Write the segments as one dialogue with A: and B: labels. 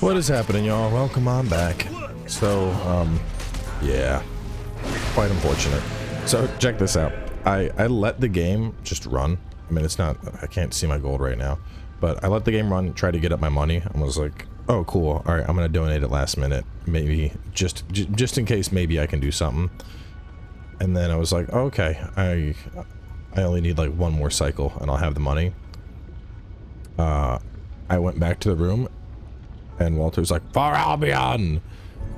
A: What is happening, y'all? Welcome on back. So, yeah, quite unfortunate. So check this out. I let the game just run. I mean, it's not, I can't see my gold right now, but I let the game run, try to get up my money, and was like, oh, cool. All right, I'm gonna donate it last minute, maybe just in case, maybe I can do something. And then I was like, oh, okay, I only need like one more cycle, and I'll have the money. I went back to the room. And Walter's like, for Albion!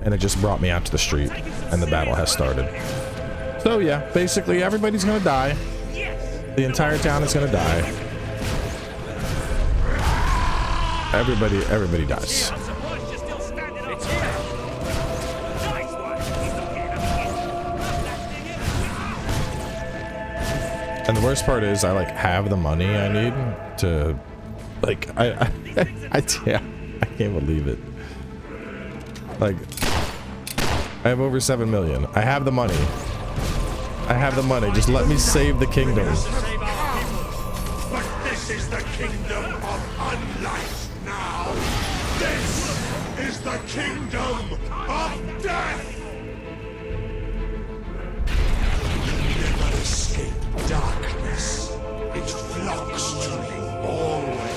A: And it just brought me out to the street, and the battle has started. So yeah, basically everybody's gonna die. The entire town is gonna die. Everybody dies. And the worst part is I like have the money I need to, like, yeah. I can't believe it. Like, I have over 7 million. I have the money. I have the money. Just let me save the kingdom.
B: But this is the kingdom of unlife now. This is the kingdom of death. You never escape darkness. It flocks to you always.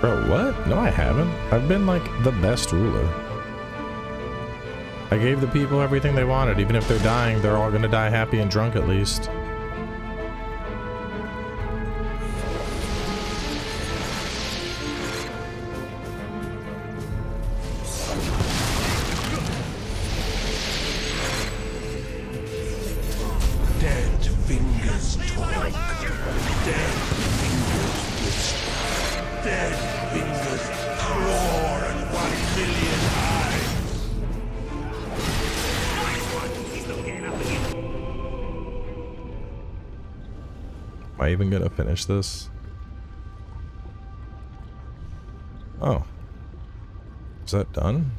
A: Bro, what? No, I haven't. I've been like the best ruler. I gave the people everything they wanted. Even if they're dying, they're all gonna die happy and drunk at least.
B: Dead fingers talk. Dead fingers whisper. Dead fingers roar at 1 million eyes.
A: Am I even gonna finish this? Oh. Is that done?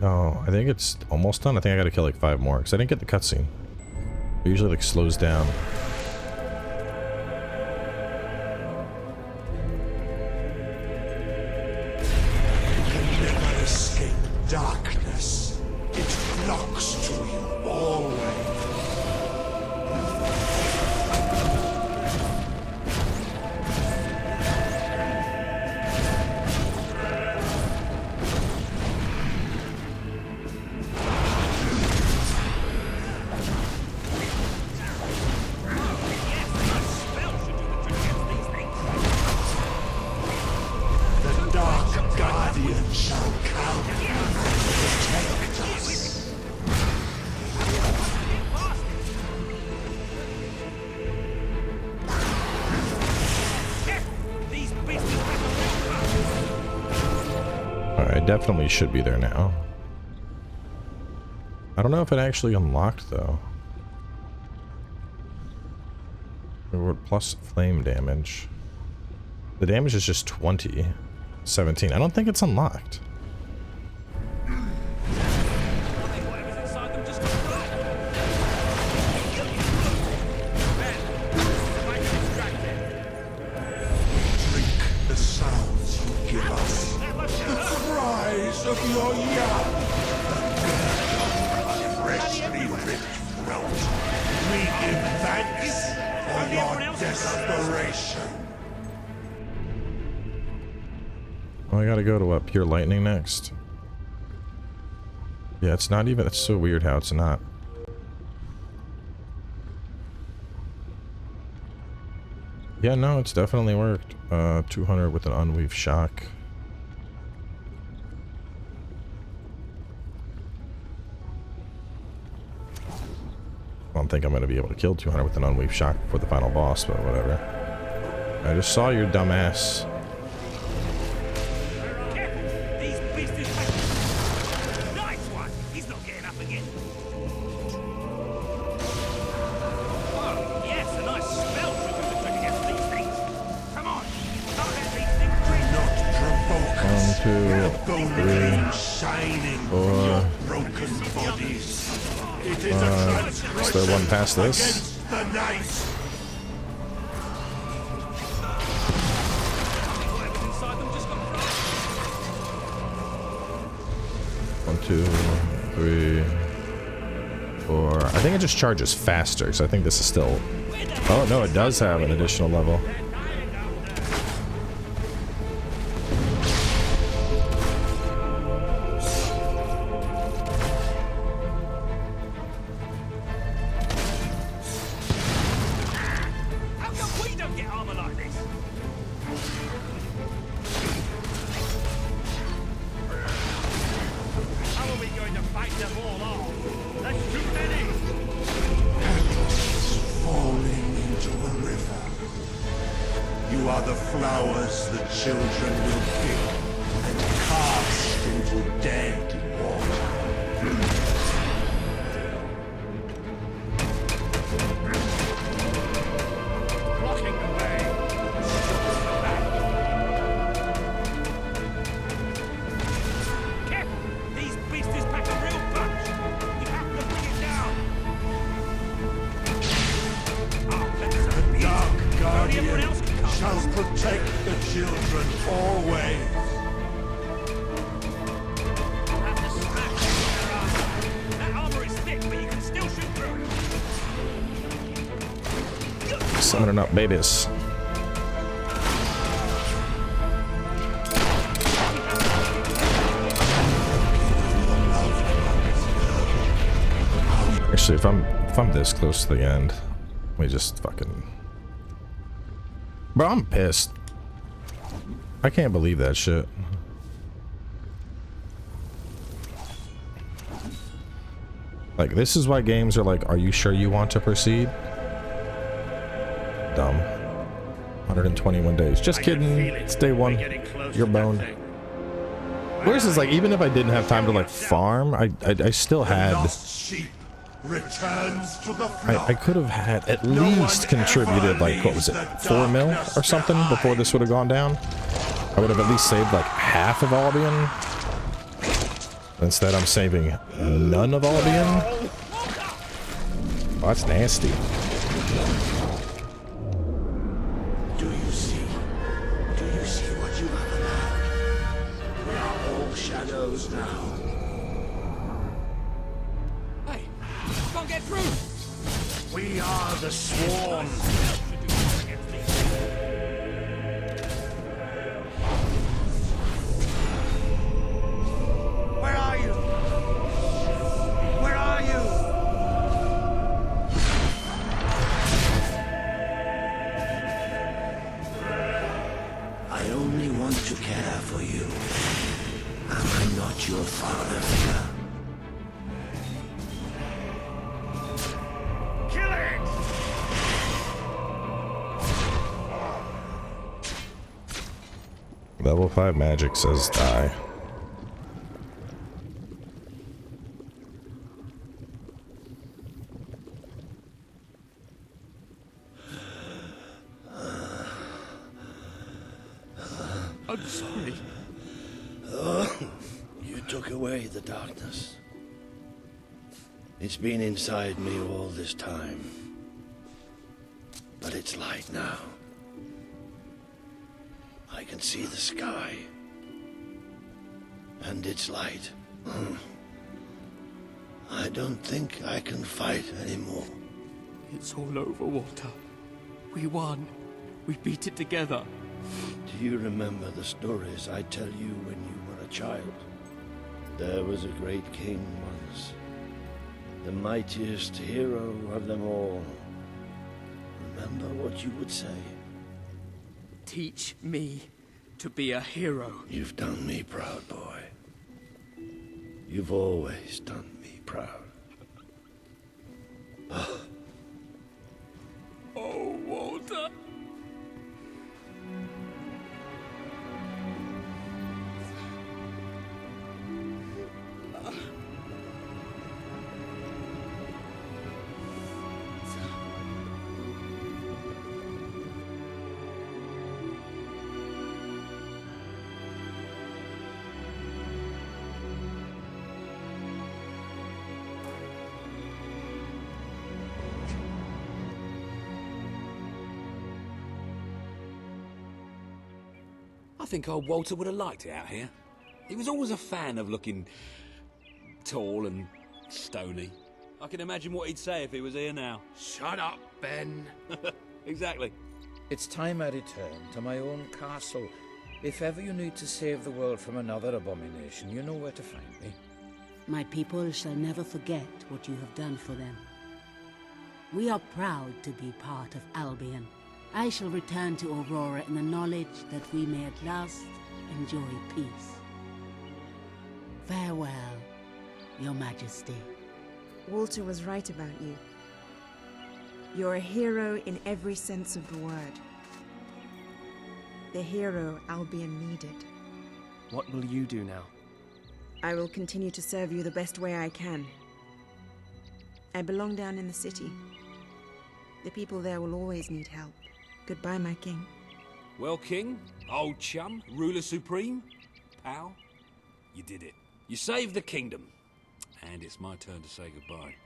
A: No, I think it's almost done. I think I gotta kill like 5 more, because I didn't get the cutscene. It usually like slows down.
B: You can never escape darkness. It flocks to you always. The Dark Guardian shall come and protect us.
A: Alright, I definitely should be there now. I don't know if it actually unlocked though. Reward plus flame damage. The damage is just 20. 17. I don't think it's unlocked.
B: Drink the sounds you give us. of your young. Freshly ripped throat. We give thanks for your desperation.
A: Oh, I gotta go to what? Pure lightning next. Yeah, it's not even. It's so weird how it's not. Yeah, no, it's definitely worked. 200 with an unweave shock. I don't think I'm going to be able to kill 200 with an unweave shock before the final boss, but whatever. I just saw your dumb ass.
C: Nice one! He's not getting up again. Oh, yes, a nice spell should against these things. Come on, can't let these things breathe.
B: Not provoke us.
A: 1, 2, 3,
B: Shining
A: 4,
B: from your broken bodies. It is a transgression
A: is there one past this?
B: against the night.
C: Whatever's inside them just got thrown.
A: 1, 2, 3, 4. I think it just charges faster, so I think this is still... Oh, no, it does have an additional level.
C: How come we don't get armor like this? How are we going to fight them all off? That's too many!
B: Petals falling into the river. You are the flowers the children will pick and cast into dead water.
C: Blocking the way. Kep, these beasties pack a real punch. We have to bring it down. Oh, that's so
B: The Dark
C: Only everyone
B: Guardian
C: else can come.
B: shall protect the children always.
C: We'll have to smash their armor. That armor is thick, but you can still shoot through it.
A: Summoning up babies. Actually, if I'm this close to the end, let me just fucking... Bro, I'm pissed. I can't believe that shit. Like, this is why games are like, are you sure you want to proceed? Dumb. 121 days. Just kidding. It's day one. You're boned. Worse is like, even if I didn't have time to like farm, I still had...
B: Lost sheep returns to the flock.
A: I could have had at least contributed like, what was it, 4 mil or something before this would have gone down. I would have at least saved like half of Albion. Instead I'm saving none of Albion. Oh, that's nasty.
B: Do you see? Do you see what you have allowed? We are all shadows now.
C: Hey, can't get through.
B: We are the swarm. Where are you? Where are you? I only want to care for you. Am I not your father figure?
C: Kill it!
A: Level 5 magic says die.
C: I'm sorry.
D: You took away the darkness. It's been inside me all this time. But it's light now. I can see the sky. and its light. I don't think I can fight anymore.
E: It's all over, Walter. We won. We beat it together.
D: Do you remember the stories I tell you when you were a child? There was a great king once, the mightiest hero of them all. Remember what you would say?
E: Teach me to be a hero.
D: You've done me proud, boy. You've always done me proud.
E: Oh, Walter.
F: I think old Walter would have liked it out here. He was always a fan of looking tall and stony. I can imagine what he'd say if he was here now.
E: Shut up, Ben.
F: Exactly.
G: It's time I return to my own castle. If ever you need to save the world from another abomination, you know where to find me.
H: My people shall never forget what you have done for them. We are proud to be part of Albion. I shall return to Aurora in the knowledge that we may at last enjoy peace. Farewell, Your Majesty.
I: Walter was right about you. You're a hero in every sense of the word. The hero Albion needed.
E: What will you do now?
I: I will continue to serve you the best way I can. I belong down in the city. The people there will always need help. Goodbye, my king.
F: Well, King, old chum, ruler supreme, pal, you did it. You saved the kingdom. And it's my turn to say goodbye.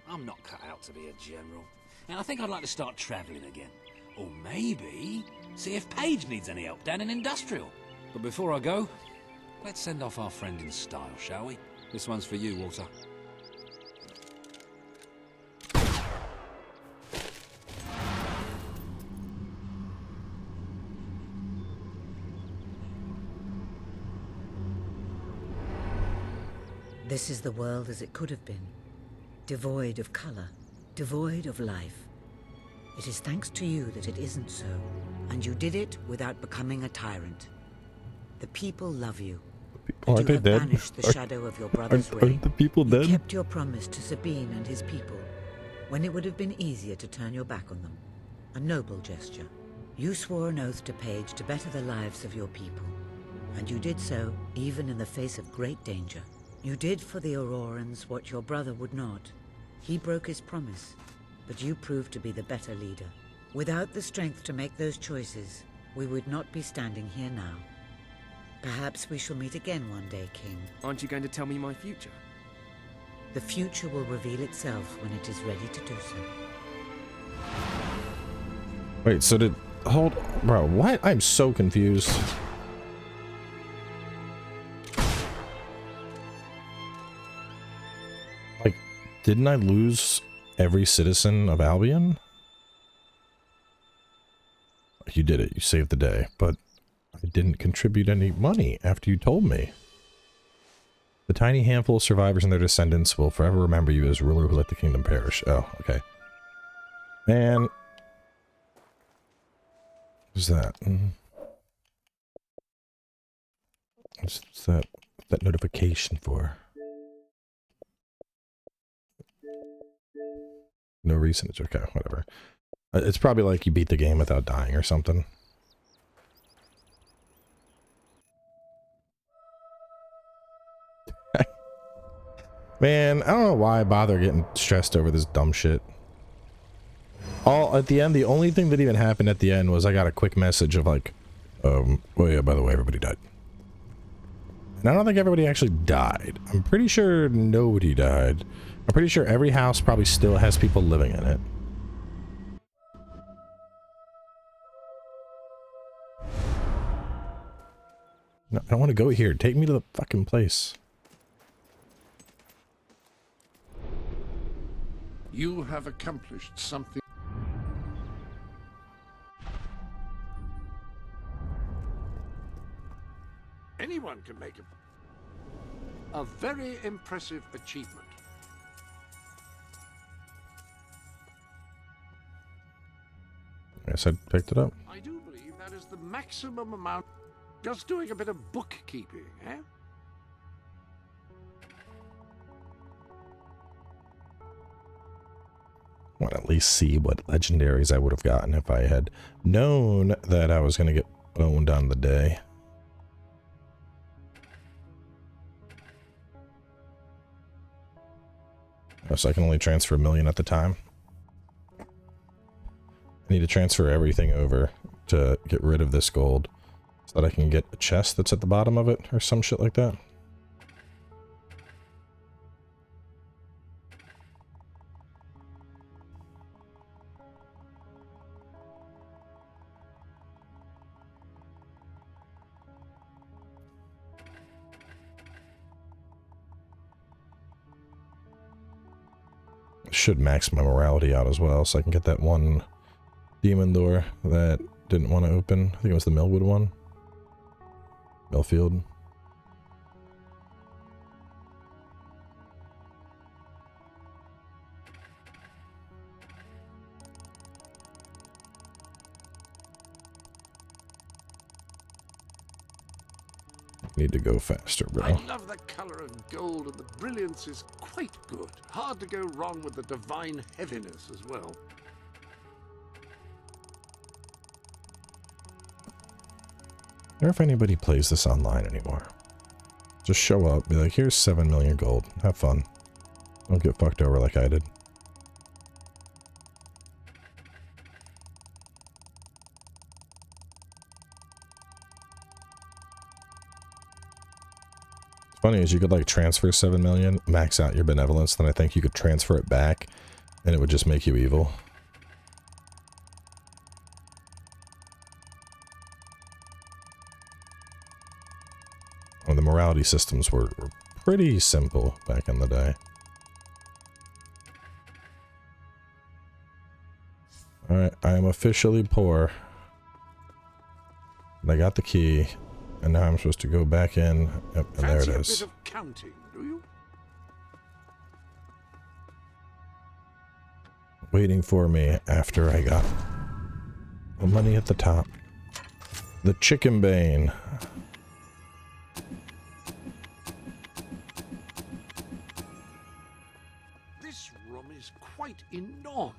F: I'm not cut out to be a general. And I think I'd like to start travelling again. Or maybe see if Paige needs any help down in Industrial. But before I go, let's send off our friend in style, shall we? This one's for you, Walter.
J: This is the world as it could have been, devoid of color, devoid of life. It is thanks to you that it isn't so, and you did it without becoming a tyrant. The people love you.
A: Oh,
J: And you have banished the shadow of your brother's reign.
A: Aren't the people
J: You
A: dead?
J: kept your promise to Sabine and his people, when it would have been easier to turn your back on them. A noble gesture. You swore an oath to Paige to better the lives of your people, and you did so even in the face of great danger. You did for the Aurorans what your brother would not. He broke his promise, but you proved to be the better leader. Without the strength to make those choices, we would not be standing here now. Perhaps we shall meet again one day, King.
E: Aren't you going to tell me my future?
J: The future will reveal itself when it is ready to do so.
A: Wait, so did... Hold... Bro, what? I'm so confused. Like, didn't I lose every citizen of Albion? You did it. You saved the day, but I didn't contribute any money after you told me. The tiny handful of survivors and their descendants will forever remember you as ruler who let the kingdom perish. Oh, okay. Man. What's that? What's that notification for? No reason. It's okay. Whatever. It's probably like you beat the game without dying or something. Man, I don't know why I bother getting stressed over this dumb shit. At the end, the only thing that even happened at the end was I got a quick message of like, oh yeah, by the way, everybody died. And I don't think everybody actually died. I'm pretty sure nobody died. I'm pretty sure every house probably still has people living in it. No, I don't want to go here. Take me to the fucking place.
K: You have accomplished something. Anyone can make a very impressive achievement.
A: I guess I picked it up.
K: I do believe that is the maximum amount. Just doing a bit of bookkeeping, eh?
A: I want to at least see what legendaries I would have gotten if I had known that I was going to get boned on the day. Oh, so I can only transfer 1 million at the time. I need to transfer everything over to get rid of this gold so that I can get a chest that's at the bottom of it or some shit like that. Should max my morality out as well, so I can get that one demon door that didn't want to open. I think it was the Millwood one. Millfield. Need to go faster, bro.
K: I love the color of gold, and the brilliance is quite good. Hard to go wrong with the divine heaviness as well.
A: I wonder if anybody plays this online anymore. Just show up, be like, here's 7 million gold. Have fun. Don't get fucked over like I did. Funny is you could like transfer 7 million, max out your benevolence, then I think you could transfer it back and it would just make you evil. Well, the morality systems were pretty simple back in the day. Alright, I am officially poor. And I got the key. And now I'm supposed to go back in. Yep, and there it is.
K: Fancy a bit of counting, do you?
A: Waiting for me after I got the money at the top. The chicken bane.
K: This room is quite enormous.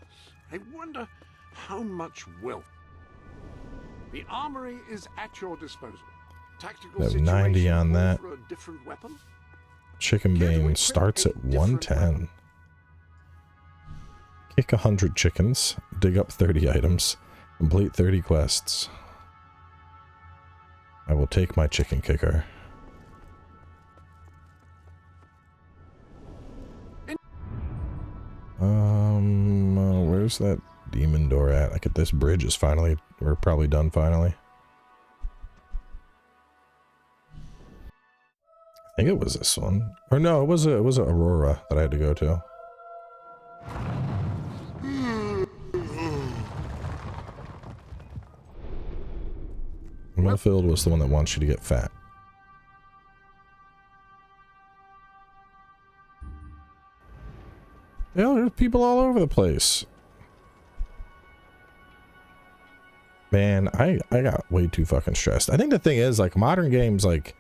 K: I wonder how much wealth. The armory is at your disposal. Tactical
A: Have 90 on that.
K: for a different weapon?
A: Chicken bane starts at 110. Kick 100 chickens. Dig up 30 items. Complete 30 quests. I will take my chicken kicker. Where's that demon door at? Like, at this bridge is finally, we're probably done finally. I think it was this one. Or no, it was a Aurora that I had to go to. Millfield was the one that wants you to get fat. Yeah, there's people all over the place. Man, I got way too fucking stressed. I think the thing is, like, modern games, like,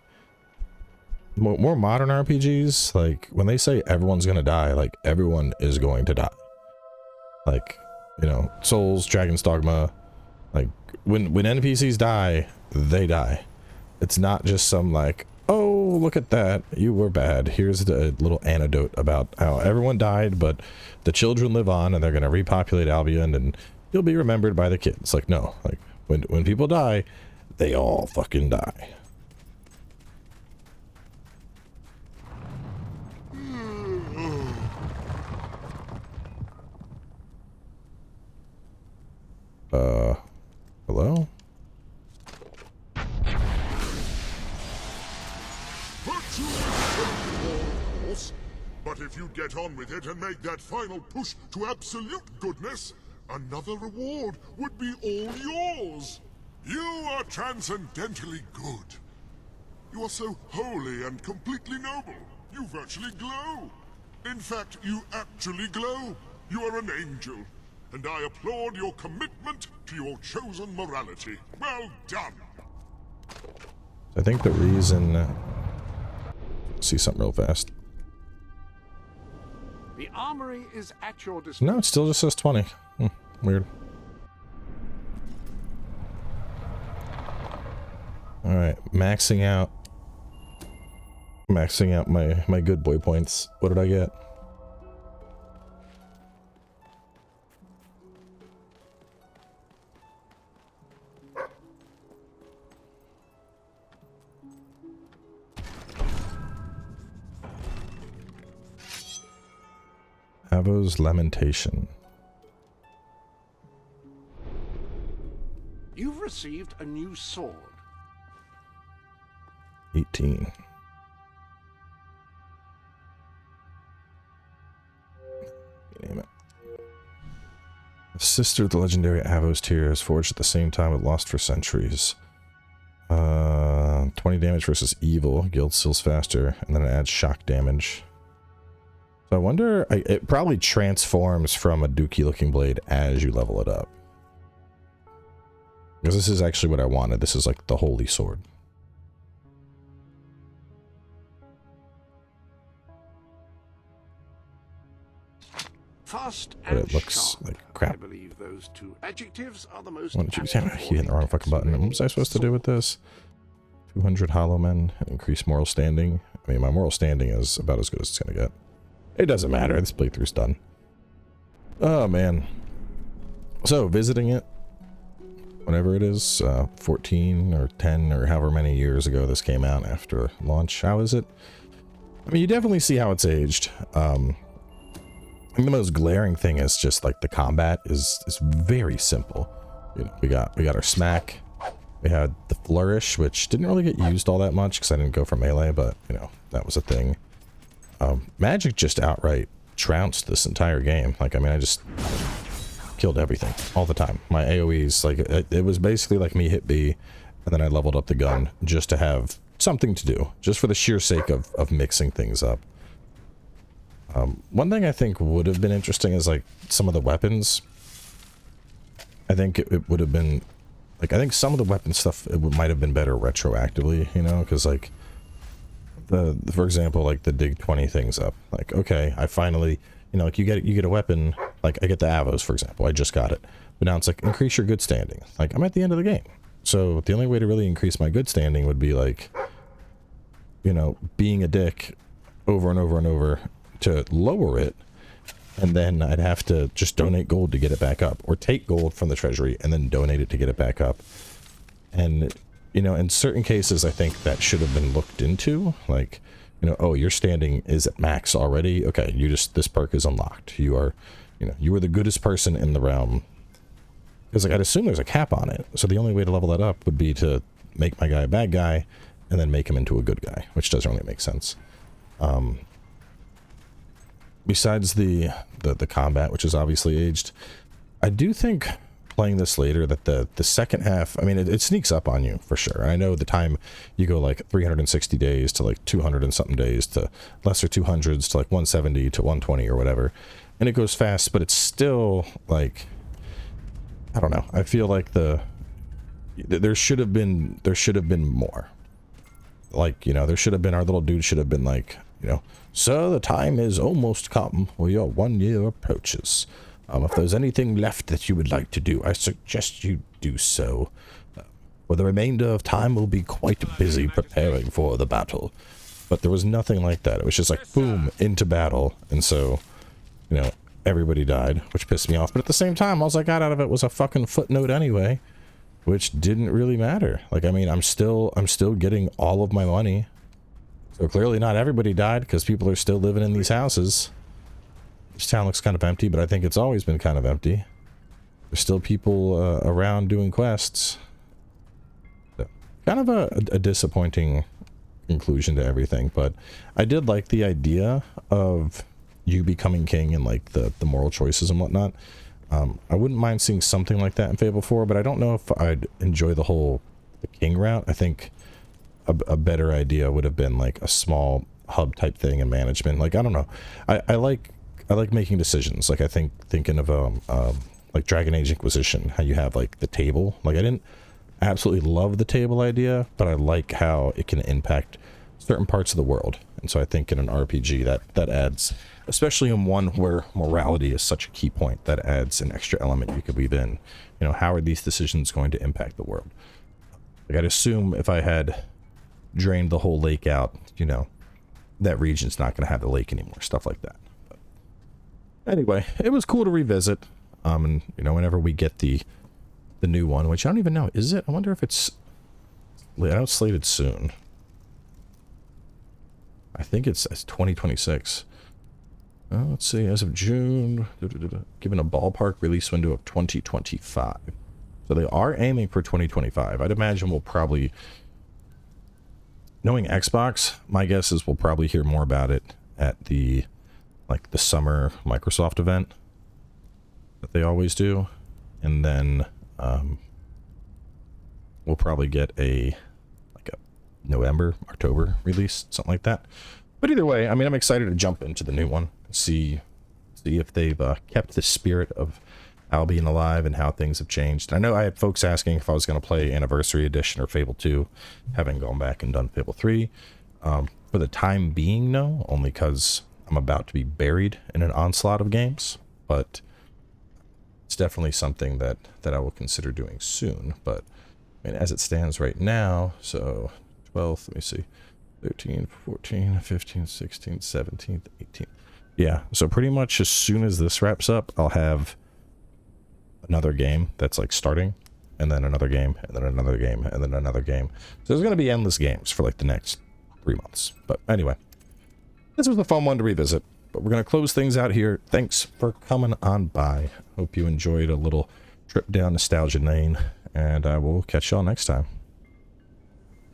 A: more modern RPGs, like, when they say everyone's gonna die, like, everyone is going to die. Like, you know, Souls, Dragon's Dogma, like, when NPCs die, they die. It's not just some, like, oh, look at that, you were bad. Here's a little anecdote about how everyone died, but the children live on, and they're gonna repopulate Albion, and you'll be remembered by the kids. Like, no, like, when people die, they all fucking die. Hello?
L: Virtue is a reward, of course, but if you get on with it and make that final push to absolute goodness, another reward would be all yours. You are transcendently good. You are so holy and completely noble. You virtually glow. In fact, you actually glow. You are an angel, and I applaud your commitment to your chosen morality. Well done.
A: I think the reason... see something real fast.
K: The armory is at your disposal.
A: No, it still just says 20. Weird. Alright, maxing out my good boy points. What did I get? Avo's Lamentation.
K: You've received a new sword.
A: 18. Name it. Sister of the legendary Avo's Tears, forged at the same time but lost for centuries. 20 damage versus evil, guild steals faster, and then it adds shock damage. So I wonder, it probably transforms from a dookie looking blade as you level it up. Because this is actually what I wanted. This is like the holy sword.
K: Fast
A: But
K: and
A: it looks
K: sharp.
A: like crap.
K: I believe those two adjectives are the most.
A: What did you say? You hit the wrong fucking button. What was I supposed to do with this? 200 hollow men, increase moral standing. I mean, my moral standing is about as good as it's gonna get. It doesn't matter. This playthrough's done. Oh man. So visiting it, whenever it is, 14 or 10 or however many years ago this came out after launch. How is it? I mean, you definitely see how it's aged. I think the most glaring thing is just like the combat is very simple. You know, we got our smack, we had the flourish, which didn't really get used all that much because I didn't go for melee, but you know that was a thing. Magic just outright trounced this entire game. Like, I mean, I just killed everything all the time. My AoEs, like it was basically like me hit B, and then I leveled up the gun just to have something to do, just for the sheer sake of mixing things up. One thing I think would have been interesting is like some of the weapons. I think it would have been like, I think some of the weapon stuff might have been better retroactively, you know, because like for example, like the dig 20 things up. Like, okay, I finally, you know, like you get a weapon, like I get the Avos, for example, I just got it, but now it's like increase your good standing. Like I'm at the end of the game, so the only way to really increase my good standing would be like, you know, being a dick over and over and over to lower it, and then I'd have to just donate gold to get it back up, or take gold from the treasury and then donate it to get it back up. And you know, in certain cases I think that should have been looked into, like, you know, oh, your standing is at max already, okay, you just, this perk is unlocked, you are, you know, you are the goodest person in the realm, because like I'd assume there's a cap on it, so the only way to level that up would be to make my guy a bad guy and then make him into a good guy, which doesn't really make sense. Besides the combat, which is obviously aged, I do think playing this later that the second half, I mean, it sneaks up on you for sure. And I know the time you go like 360 days to like 200 and something days to lesser 200s to like 170 to 120 or whatever, and it goes fast, but it's still like, I don't know. I feel like there should have been more. Like, you know, there should have been, our little dude should have been like, you know, sir, the time is almost come where your 1 year approaches. If there's anything left that you would like to do, I suggest you do so. For the remainder of time, we'll be quite busy preparing for the battle. But there was nothing like that. It was just like, boom, into battle. And so, you know, everybody died, which pissed me off. But at the same time, all I got out of it was a fucking footnote anyway, which didn't really matter. Like, I mean, I'm still getting all of my money. So clearly not everybody died, because people are still living in these houses. This town looks kind of empty, but I think it's always been kind of empty. There's still people around doing quests. So, kind of a disappointing conclusion to everything, but I did like the idea of you becoming king and like the moral choices and whatnot. I wouldn't mind seeing something like that in Fable 4, but I don't know if I'd enjoy the king route. I think a better idea would have been like a small hub type thing and management. Like, I don't know. I like making decisions. Like, I think thinking of like Dragon Age Inquisition, how you have like the table. Like, I didn't absolutely love the table idea, but I like how it can impact certain parts of the world. And so I think in an RPG that adds, especially in one where morality is such a key point, that adds an extra element you could weave in. You know, how are these decisions going to impact the world? Like, I'd assume if I had drained the whole lake out, you know, that region's not going to have the lake anymore, stuff like that. But anyway, it was cool to revisit. And you know, whenever we get the new one, which I don't even know, is it? I wonder if it's, I know it's slated soon. I think it's 2026. Let's see, as of June, given a ballpark release window of 2025. So they are aiming for 2025. I'd imagine we'll probably, knowing Xbox, my guess is we'll probably hear more about it at the summer Microsoft event that they always do. And then we'll probably get a November, October release, something like that. But either way, I mean, I'm excited to jump into the new one, see if they've kept the spirit of Albion alive and how things have changed. I know I had folks asking if I was going to play Anniversary Edition or Fable 2, having gone back and done Fable 3. For the time being, no, only because I'm about to be buried in an onslaught of games, but it's definitely something that I will consider doing soon. But I mean, as it stands right now, so 12th, let me see, 13, 14, 15, 16, 17, 18. Yeah, so pretty much as soon as this wraps up, I'll have another game that's like starting, and then another game, and then another game, and then another game. So there's going to be endless games for like the next 3 months. But anyway, this was a fun one to revisit, but we're going to close things out here. Thanks for coming on by. Hope you enjoyed a little trip down nostalgia lane, and I will catch y'all next time.